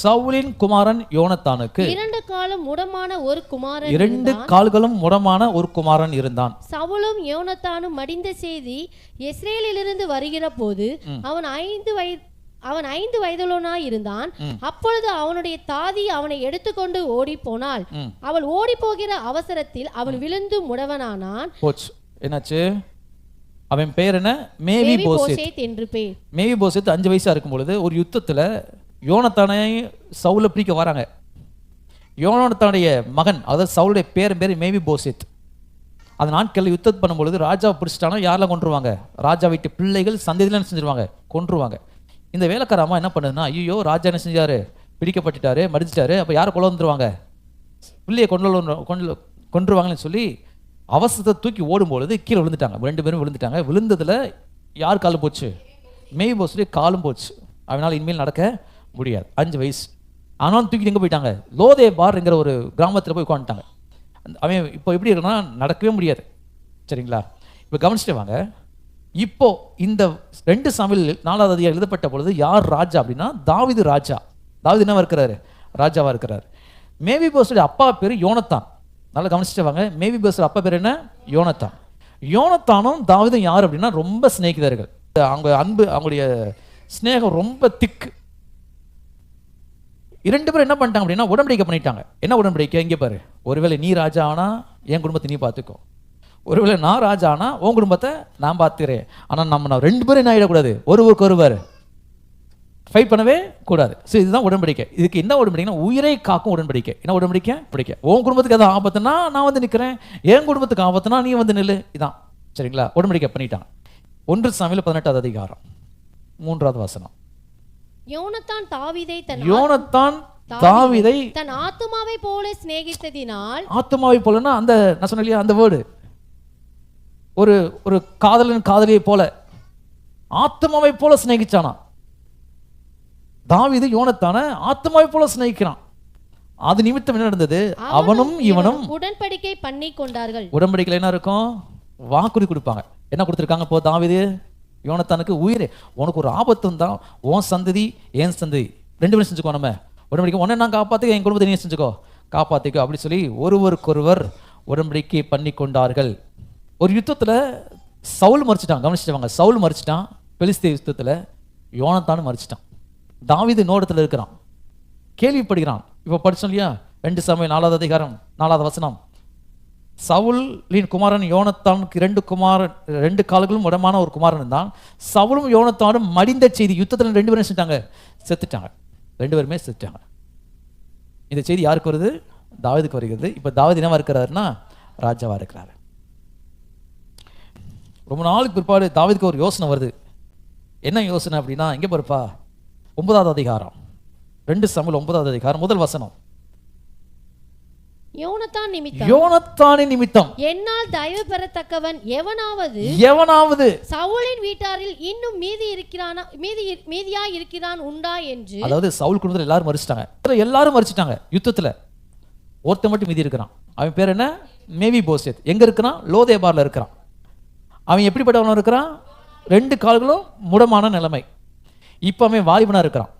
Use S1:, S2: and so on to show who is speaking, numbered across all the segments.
S1: சவுலின் குமாரன் யோனத்தானுக்கு
S2: இரண்டு
S1: கால்களும் முடமான ஒரு குமாரன் இருந்தான்.
S2: சவுலும் யோனத்தானும் மடிந்த செய்தி இஸ்ரேலிலிருந்து வருகிற போது அவன் 5 வயதுள்ளவனாய் இருந்தான். அப்பொழுது அவனுடைய தாதி அவனை எடுத்துக்கொண்டு ஓடி போனாள். அவள் ஓடி போகிற அவசரத்தில் அவன் விழுந்து முடவனானான்.
S1: என்னாச்சு? அவன் பேர் என்ன? மேவி போசேத்
S2: என்று பேர்.
S1: மேவி போசேத் 5 வயசா இருக்கும் பொழுது ஒரு யுத்தத்துல யோனத்தானை சவுல பிடிக்க வராங்க. யோனத்தானுடைய மகன், அதாவது சவுலுடைய பேர் மேவி போசேத். அந்த நாட்களில் யுத்தம் பண்ணும் பொழுது ராஜாவை பிடிச்சிட்டானா யாரெல்லாம் கொன்றுவாங்க? ராஜா வீட்டு பிள்ளைகள் சந்ததியில் செஞ்சிருவாங்க, கொன்றுவாங்க. இந்த வேலைக்கார அம்மா என்ன பண்ணுதுன்னா, ஐயோ ராஜா என்ன செஞ்சாரு, பிடிக்கப்பட்டுட்டாரு, மடிச்சிட்டாரு, அப்போ யாரை கொள்ள வந்துருவாங்க, பிள்ளையை கொன்றுவாங்கன்னு சொல்லி அவசரத்தை தூக்கி ஓடும்பொழுது கீழே விழுந்துட்டாங்க. 2 பேரும் விழுந்துட்டாங்க. விழுந்ததுல யார் காலும் போச்சு? மேவி போசுடைய காலும் போச்சு. அவனால் இனிமேல் நடக்க முடியாது. 5 வயசு. ஆனாலும் தூக்கி எங்கே போயிட்டாங்க? லோதேபார்ங்கிற ஒரு கிராமத்தில் போய் உட்காந்துட்டாங்க. அவன் இப்போ எப்படி இருக்குன்னா நடக்கவே முடியாது. சரிங்களா? இப்போ கவனிச்சுட்டு வாங்க. இப்போ இந்த 2 சாமுவேல் 4ஆவது அதிகாரம் எழுதப்பட்ட பொழுது யார் ராஜா அப்படின்னா தாவீது ராஜா. தாவீது என்னவா இருக்கிறாரு? ராஜாவா இருக்கிறார். மேவி போசுடைய அப்பா பேர் யோனத்தான். நல்லா கவனிச்சுட்டு வாங்க. மேவி போசுடைய அப்பா பேர் என்ன? யோனத்தான். யோனத்தானும் தாவீதும் யார் அப்படின்னா ரொம்ப சிநேகிதர்கள். அவங்க அன்பு, அவங்களுடைய ஸ்நேகம் ரொம்ப திக்கு. 2 பேரும் என்ன பண்ணிட்டாங்க அப்படின்னா உடன்படிக்கை பண்ணிட்டாங்க. என்ன உடன்படிக்கை? இங்கே பாரு, ஒருவேளை நீ ராஜா ஆனா என் குடும்பத்தை நீ பார்த்துக்கோ, ஒருவேளை நான் ராஜா ஆனா உன் குடும்பத்தை நான் பார்த்துக்கிறேன். ஆனால் நம்ம 2 பேரும் என்ன ஆகிடக்கூடாது, ஒருவருக்கு ஒருவர் ஃபைட் பண்ணவே கூடாது. சரி, இதுதான் உடன்படிக்கை. இதுக்கு என்ன உடன்படிக்கைனா உயிரை காக்கும் உடன்படிக்கை. என்ன உடன்படிக்கை? பிடிக்க உன் குடும்பத்துக்கு எதாவது ஆபத்துனா நான் வந்து நிற்கிறேன், என் குடும்பத்துக்கு ஆபத்துனா நீ வந்து நில்லு. இதான். சரிங்களா? உடன்படிக்கை பண்ணிட்டாங்க. 1 சாமுவேல் 18ஆவது அதிகாரம் 3ஆவது வசனம்.
S2: யோனத்தான்
S1: தாவீதை
S2: தன் ஆத்துமாவை போல சிநேகித்ததினால்,
S1: ஆத்துமாவை போலன்னா அந்த நான் சொன்னேன் இல்லையா, அந்த வேர்டு ஒரு காதலன் காதலியை போல ஆத்துமாவை போல சிநேகிச்சானா. தாவீது யோனத்தான ஆத்துமாவை போல சிநேகிக்கிறான். அது நிமித்தம் என்ன நடந்தது? அவனும் இவனும்
S2: உடன்படிக்கை பண்ணி கொண்டார்கள்.
S1: உடன்படிக்கையில் என்ன இருக்கும்? வாக்குறுதி கொடுப்பாங்க. என்ன கொடுத்துருக்காங்க? இப்போ தாவீது யோனத்தானுக்கு உயிரே, உனக்கு ஒரு ஆபத்து தான், உன் சந்ததி என் சந்ததி 2 பேரும் செஞ்சுக்கோ, நம்ம உடன்படிக்கை, உன்னை நான் காப்பாற்றிக்க, என் குடும்பத்தை நீ செஞ்சுக்கோ, காப்பாற்றிக்கோ அப்படி சொல்லி ஒருவருக்கொருவர் உடன்படிக்கை பண்ணி கொண்டார்கள். ஒரு யுத்தத்தில் சவுல் மறிச்சிட்டான். கவனிச்சுட்டு வாங்க. சவுல் மறிச்சிட்டான். பெலிஸ்தீய யுத்தத்தில் யோனத்தானும் மறிச்சிட்டான். தாவீது நோடத்தில் இருக்கிறான், கேள்விப்படுகிறான். இப்போ படிச்சோம் இல்லையா, 2 சாமுவேல் 4ஆவது அதிகாரம் 4ஆவது வசனம். சவுலின் குமாரன் யோனத்தானுக்கு 2 கால்களும் உடமான ஒரு குமாரன் தான். சவுலும் யோனத்தானும் மடிந்த செய்தி. யுத்தத்தில் 2 பேரும் செத்துட்டாங்க. 2 பேருமே செத்துட்டாங்க. இந்த செய்தி யாருக்கு வருது? தாவீதுக்கு வருகிறது. இப்போ தாவீது என்னவா இருக்கிறாருன்னா ராஜாவா இருக்கிறாரு. ரொம்ப நாளுக்கு பிற்பாடு தாவீதுக்கு ஒரு யோசனை வருது. என்ன யோசனை அப்படின்னா, இங்கே பாருப்பா, 9ஆவது அதிகாரம் 2 சாமுவேல் 9ஆவது அதிகாரம் 1 வசனம். யோனத்தானின் நிமித்தம்
S2: என்னால் தயவு பெறத்தக்கவன்
S1: எவனாவது
S2: சவுலின் வீட்டாரில் இன்னும் மீதியா இருக்கிறான் உண்டா என்று.
S1: அதாவது சவுல் குடும்பத்தில் எல்லாரும் மரிச்சிட்டாங்க யுத்தத்துல. ஒருத்தன் மட்டும் மீதி இருக்கிறான். அவன் பேர் என்ன? மேவி போசேத். எங்க இருக்கிறான்? லோதேபார்ல இருக்கிறான். அவன் எப்படிப்பட்டவனா இருக்கிறான்? 2 கால்களும் முடமான நிலைமை. இப்ப அவன் வாலிபனா இருக்கிறான்.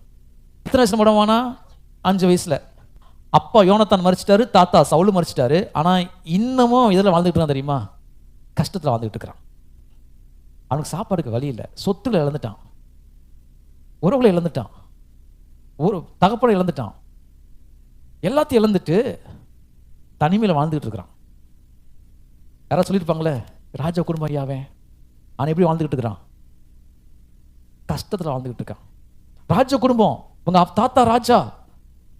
S1: எத்தனை வயசுல முடமானா? 5 வயசுல. அப்பா யோனத்தான் மறிச்சிட்டாரு, தாத்தா சவுல் மறிச்சிட்டாரு. ஆனா இன்னமும் இதில் வாழ்ந்துட்டு இருக்கான். தெரியுமா? கஷ்டத்தில் வாழ்ந்துட்டு இருக்கிறான். அவனுக்கு சாப்பாடுக்கு வழி இல்லை. சொத்துல இழந்துட்டான், உறவுகளை இழந்துட்டான், ஒரு தகப்பனை இழந்துட்டான், எல்லாத்தையும் இழந்துட்டு தனிமையில் வாழ்ந்துட்டு இருக்கிறான். யாராவது சொல்லியிருப்பாங்களே, ராஜா குடும்பம் ஐயாவே அவன் எப்படி வாழ்ந்துகிட்டு இருக்கிறான்? கஷ்டத்தில் வாழ்ந்துகிட்டு இருக்கான். ராஜ குடும்பம், உங்க தாத்தா ராஜா,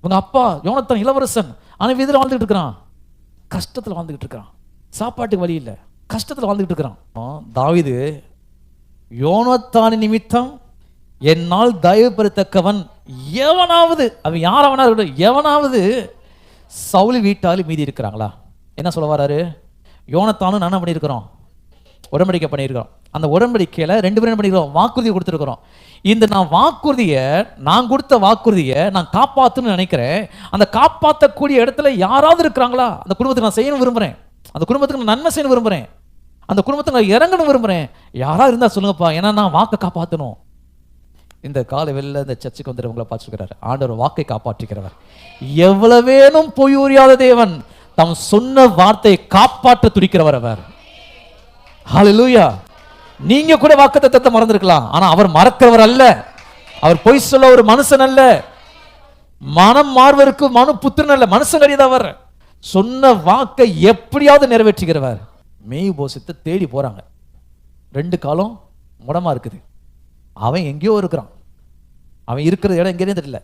S1: உங்க அப்பா யோனத்தான் இளவரசன், அவன் இதில் வாழ்ந்துகிட்டு இருக்கிறான், கஷ்டத்தில் வாழ்ந்துகிட்டு இருக்கிறான், சாப்பாட்டுக்கு வழி இல்லை, கஷ்டத்தில் வாழ்ந்துகிட்டு இருக்கிறான். தாவீது யோனத்தானின் நிமித்தம் என்னால் தயவு பெறத்தக்கவன் எவனாவது, அவன் யார் எவனாவது சவுல் வீட்டால் மீதி இருக்கிறாங்களா? என்ன சொல்ல வராரு? யோனத்தானும் நான் பண்ணியிருக்கிறோம், உடன்படிக்கை பண்ணியிருக்கிறோம். அந்த உடன்படிக்கையில் 2 பேரும் பண்ணிக்கிறோம், வாக்குறுதி கொடுத்துருக்கிறோம். இந்த நான் கொடுத்த வாக்குறுதியை நான் காப்பாற்றணும்னு நினைக்கிறேன். அந்த காப்பாற்றக்கூடிய இடத்துல யாராவது இருக்கிறாங்களா? அந்த குடும்பத்துக்கு நான் செய்யணும் விரும்புகிறேன், அந்த குடும்பத்துக்கு நான் நன்மை செய்யணும் விரும்புகிறேன், அந்த குடும்பத்துக்கு நான் இறங்கணும் விரும்புகிறேன். யாராவது இருந்தால் சொல்லுங்கப்பா, ஏன்னா நான் வாக்கை காப்பாற்றணும். இந்த காலை வெளில இந்த சர்ச்சுக்கு வந்துடுறவங்களை பார்த்துக்கிறாரு. ஆண்டவர் வாக்கை காப்பாற்றுகிறவர். எவ்வளவேனும் பொய் உரியாத தேவன் தம் சொன்ன வார்த்தையை காப்பாற்ற துடிக்கிறவர் அவர். ஹல்லேலூயா. நீங்க கூட வாக்குத்தத்தத்தை மறந்திருக்கலாம், ஆனா அவர் மறக்கிறவர் அல்ல. அவர் பொய் சொல்ல ஒரு மனுஷன் அல்ல. மனம் மாறுவதற்கு மனு புத்திரன் அல்ல, மனுஷன் கிடையாது. அவர் சொன்ன வாக்கை எப்படியாவது நிறைவேற்றுகிறவர். மேய்போசத்தை தேடி போறாங்க. 2 காலம் முடமா இருக்குது. அவன் எங்கேயோ இருக்கிறான். அவன் இருக்கிற இடம் எங்கேயும் தெரியல.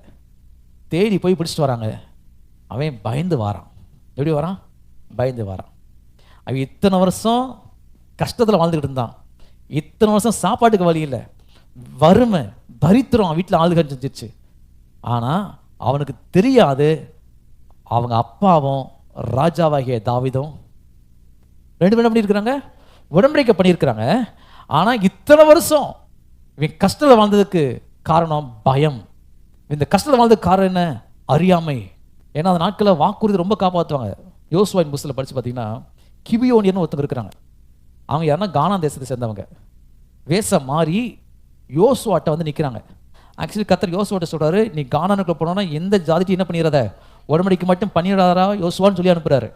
S1: தேடி போய் பிடிச்சிட்டு வராங்க. அவன் பயந்து வாரான். எப்படி வரான்? பயந்து வாரான். அவன் இத்தனை வருஷம் கஷ்டத்தில் வாழ்ந்துக்கிட்டு இருந்தான். இத்தனை வருஷம் சாப்பாட்டுக்கு வழி இல்லை, வறுமை, தரித்திரம் வீட்டில் ஆளுகள் செஞ்சிருச்சு. ஆனால் அவனுக்கு தெரியாது அவங்க அப்பாவும் ராஜாவாகிய தாவீதும் 2 பேரும் எப்படி இருக்கிறாங்க? உடன்படிக்கை பண்ணியிருக்கிறாங்க. ஆனால் இத்தனை வருஷம் இவன் கஷ்டத்தில் வாழ்ந்ததுக்கு காரணம் பயம். இந்த கஷ்டத்தில் வாழ்ந்ததுக்கு காரணம் என்ன? அறியாமை. ஏன்னா அந்த நாட்களில் வாக்குறுதி ரொம்ப காப்பாற்றுவாங்க. யோசுவாவின் புஸ்தகத்தில் படித்து பார்த்தீங்கன்னா கிபியோனியர்னு ஒருத்தங்க இருக்கிறாங்க. அவங்க யாருன்னா கானா தேசத்தை சேர்ந்தவங்க. வேஷம் மாறி யோசுவாட்ட வந்து நிற்கிறாங்க. ஆக்சுவலி கர்த்தர் யோசுவாட்ட சொல்கிறாரு, நீ கானானுக்குள்ள போனோன்னா எந்த ஜாதிக்கு என்ன பண்ணிடாத, உடன்படிக்கை மட்டும் பண்ணிடாரா யோசுவான்னு சொல்லி அனுப்புகிறாரு.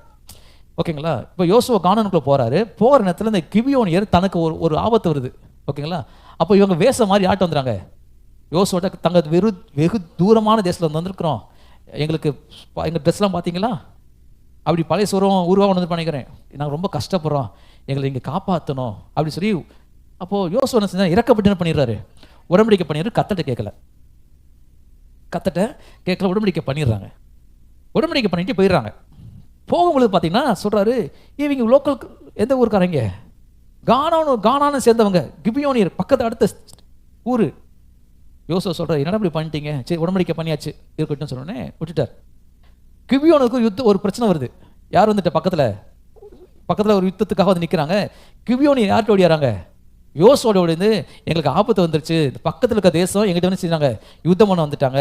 S1: ஓகேங்களா? இப்போ யோசுவா கானானுக்குள்ள போகிறாரு. போகிற நேரத்தில் இந்த கிபியோனியர் தனக்கு ஒரு ஆபத்து வருது. ஓகேங்களா? அப்போ இவங்க வேஷம் மாதிரி ஆட்டம் வந்துடுறாங்க. யோசுவாட்ட தங்க வெகு தூரமான தேசத்தில் வந்திருக்கிறோம், எங்களுக்கு எங்கள் ட்ரெஸ்லாம் பார்த்தீங்களா, அப்படி பழைய சோரம் உருவாக வந்து பண்ணிக்கிறேன், நாங்கள் ரொம்ப கஷ்டப்படுறோம், எங்களை இங்கே காப்பாற்றணும் அப்படி சொல்லி. அப்போது யோசுவா என்ன செஞ்சால் இறக்கப்பட்டு என்ன பண்ணிடுறாரு? உடன்படிக்கை பண்ணிடுறாரு. கத்தட்ட கேட்கல, உடன்படிக்கை பண்ணிடுறாங்க. உடன்படிக்கை பண்ணிட்டு போயிடுறாங்க. போகும்பொழுது பார்த்தீங்கன்னா சொல்கிறாரு, இவங்க லோக்கல் எந்த ஊருக்காரங்க? கானான்னு சேர்ந்தவங்க, கிபியோனியர் பக்கத்து அடுத்த ஊர். யோசுவா சொல்கிறார், என்னடா இப்படி பண்ணிட்டீங்க? சரி உடன்படிக்கை பண்ணியாச்சு இருக்கட்டும் சொன்னோன்னே விட்டுட்டார். கிபியோனுக்கு ஒரு பிரச்சனை வருது. யார் வந்துட்டு பக்கத்தில் ஒரு யுத்தத்துக்காக வந்து நிற்கிறாங்க. கிபியோனியர் யார்கிட்ட ஓடியாராங்க? யோசுவோட ஓடிந்து, எங்களுக்கு ஆபத்து வந்துருச்சு, பக்கத்தில் இருக்க தேசம் எங்கிட்ட வந்து செஞ்சாங்க, யுத்தம் பண்ண வந்துட்டாங்க.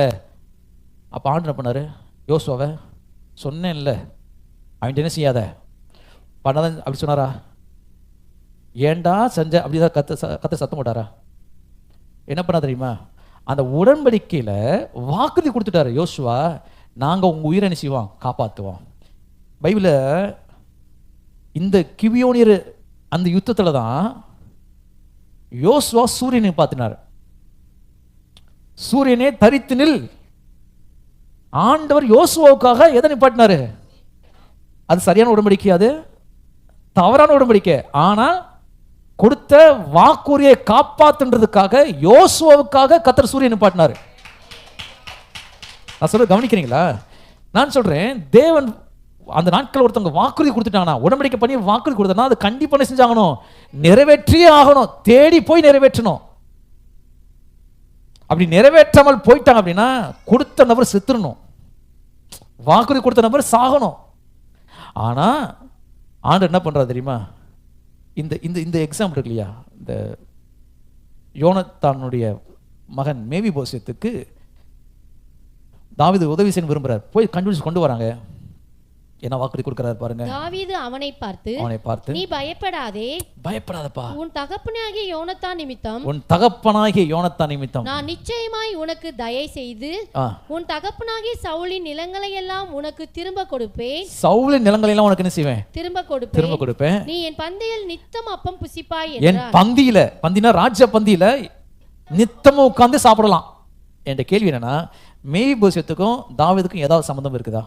S1: அப்போ ஆண்டு என்ன பண்ணார்? யோசுவாவை சொன்னேன்ல அவன்கிட்ட என்ன செய்யாத பண்ணாதான் அப்படி சொன்னாரா? ஏண்டா செஞ்ச அப்படிதான் கத்த சத்தம் போட்டாரா? என்ன பண்ணா தெரியுமா? அந்த உடன்படிக்கையில் வாக்குறுதி கொடுத்துட்டாரு யோசுவா, நாங்கள் உங்கள் உயிரை என்ன செய்வோம்? காப்பாற்றுவோம். பைபிளில் இந்த கிபியோனியர் அந்த யுத்தத்தில் தான் யோசுவா சூரியனை பார்த்தினார். சூரியனே தரித்து நில். ஆண்டவர் யோசுவாவுக்காக எதை நிப்பாட்டினாரு? அது சரியான உடன்படிக்கை, அது தவறான உடன்படிக்கை. ஆனால் கொடுத்த வாக்குறுதியை காப்பாத்துன்றதுக்காக யோசுவாவுக்காக கர்த்தர் சூரியனை நிப்பாட்டினார். நான் சொல்ல கவனிக்கிறீங்களா? நான் சொல்றேன், தேவன் அந்த நாட்கள் ஒருத்தவங்க வாக்குறுதி கொடுத்துட்டாங்கன்னா, உடன்படிக்கை பண்ணி வாக்குறுதி கொடுத்தா அது கண்டிப்பா என்ன செஞ்சாகணும்? நிறைவேற்றியே ஆகணும். தேடி போய் நிறைவேற்றணும். அப்படி நிறைவேற்றாமல் போயிட்டாங்க அப்படின்னா கொடுத்த நபர் செத்துறணும், வாக்குறுதி கொடுத்த நபர் சாகணும். ஆனா ஆண்டவர் என்ன பண்றாரு தெரியுமா? இந்த இந்த இந்த எக்ஸாம்பிள் இருக்கு இல்லையா, இந்த யோனத்தானுடைய மகன் மேவிபோசேத்துக்கு தாவீது உதவி செய்ய விரும்புறார். போய் கண்டுபிடிச்சு கொண்டு வராங்க. என்ன வாக்குறுதி கொடுக்கிறார் பாருங்க.
S2: தாவீது அவனை பார்த்து நீ பயப்படாதப்பா, உன் தகப்பனாகிய யோனத்தான் நிமித்தம் நான் நிச்சயமாய் உனக்கு தயை செய்து உன் தகப்பனாகிய சவுலின் நிலங்களை எல்லாம் உனக்கு திரும்ப கொடுப்பேன்.
S1: சவுலின் நிலங்களை எல்லாம் உனக்கு என்ன செய்வேன்? திரும்ப கொடுப்பேன்.
S2: நீ என் பந்தியில் நித்தம் அப்பம் புசிப்பாய்.
S1: என் பந்தினா ராஜ்ய பந்தியில நித்தமும் உட்கார்ந்து சாப்பிடலாம். என்ற கேள்வி என்னன்னா, மேவிபோசேத்துக்கும் தாவீதுக்கும் ஏதாவது சம்பந்தம் இருக்குதா?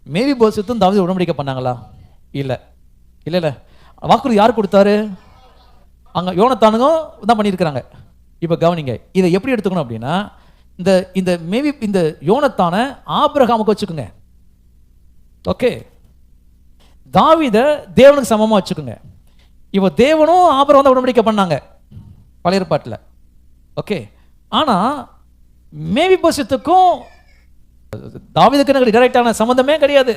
S1: மேவிபோசேத்தும் தாவீது உடன்படிக்கை பண்ணாங்களா? இல்ல. வாக்குறுதி யார் கொடுத்தாரு? அங்க யோனத்தானுங்க தான் பண்ணியிருக்கிறாங்க. இப்ப கவனிங்க, இதை எப்படி எடுத்துக்கணும் அப்படின்னா, இந்த யோனத்தான ஆபிரகாமுக்கு வச்சுக்கோங்க. ஓகே, தாவீத தேவனுக்கு சமமா வச்சுக்கோங்க. இப்ப தேவனும் ஆபிரகாம் தான் உடன்படிக்கை பண்ணாங்க பழைய ஏற்பாட்டில். ஓகே, ஆனா மேவிபோசேத்துக்கும் தாவீதுக்கு டைரக்டான சம்பந்தமே கிடையாது.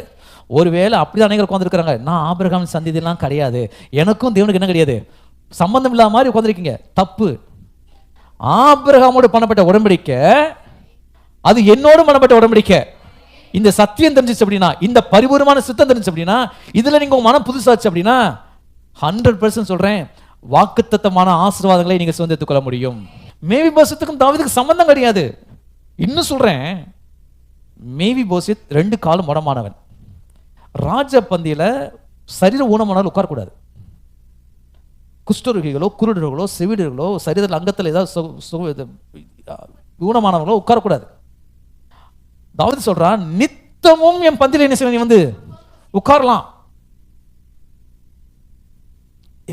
S1: ஒருவேளை அப்படிதான் அநேகர் உட்காந்துருக்காங்க, நான் ஆபிரகாம் சந்ததியெல்லாம் கிடையாது, எனக்கும் தேவனுக்கு என்ன கிடையாது, சம்பந்தம் இல்லாத மாதிரி உட்காந்துருக்கீங்க. தப்பு. ஆபிரகாமோடு பண்ணப்பட்ட உடன்படிக்கை அது என்னோடு பண்ணப்பட்ட உடன்படிக்கை. இந்த சத்தியம் தெரிஞ்சிச்சு அப்படின்னா, இந்த பரிபூர்ணமான சித்தம் தெரிஞ்சிச்சு அப்படின்னா, இதுல நீங்க உங்க மனம் புதுசாச்சு அப்படின்னா 100% சொல்றேன், வாக்குத்தத்தமான ஆசீர்வாதங்களை நீங்க சுதந்திரத்துக் கொள்ள முடியும். மேவி போசத்துக்கும் தாவீதுக்கும் சம்பந்தம் கிடையாது. இன்னும் சொல்றேன், மேவி போசித் 2 காலும் முடமானவன். ராஜ பந்தியில சரீர ஊனமானாலும் உட்காரக்கூடாது. குஷ்டரோகிகளோ குருடர்களோ செவிடர்களோ சரீர அங்கத்தில் ஏதாவது ஊனமானவங்களோ உட்காரக்கூடாது. தாவீது சொல்றான், நித்தமும் என் பந்தியில என்ன செய்ய, நீ வந்து உட்காரலாம்.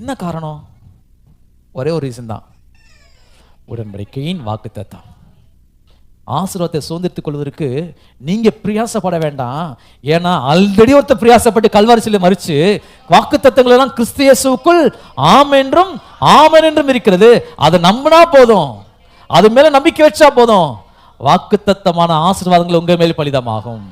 S1: என்ன காரணம்? ஒரே ஒரு ரீசன் தான், உடன்படிக்கையின் வாக்குத்தத்தம். ஆசீர்வாதத்தை சுதந்திரத்துக் கொள்வதற்கு நீங்க பிரயாசப்பட வேண்டாம். ஏன்னா ஆல்ரெடி ஒருத்தர் பிரயாசப்பட்டு கல்வாரி சிலுவையில் மரிச்சு வாக்குத்தத்தங்கள் எல்லாம் கிறிஸ்து இயேசுவுக்குள் ஆம் என்றும் ஆமென் என்றும் இருக்கிறது. அதை நம்பினா போதும், அது மேல நம்பிக்கை வச்சா போதும், வாக்குத்தத்தமான ஆசீர்வாதங்கள் உங்க மேல் பலிதமாகும்.